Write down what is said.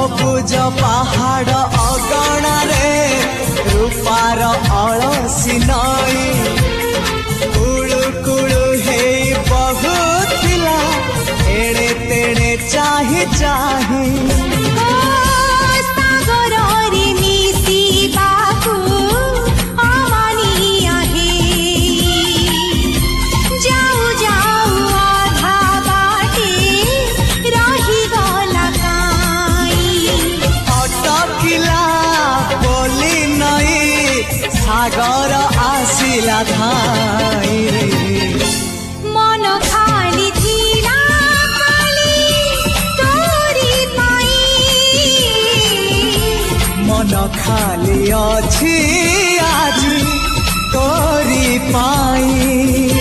सबुज पहाड़ अगणा रे रूपार अलसी नई कुळु कुळु हे बहुथिला एणे तेणे चाहि चाहि सागर आसिला धाई मन खाली थिला खाली तोरी पाई मन खाली अछि आज तोरी पाई।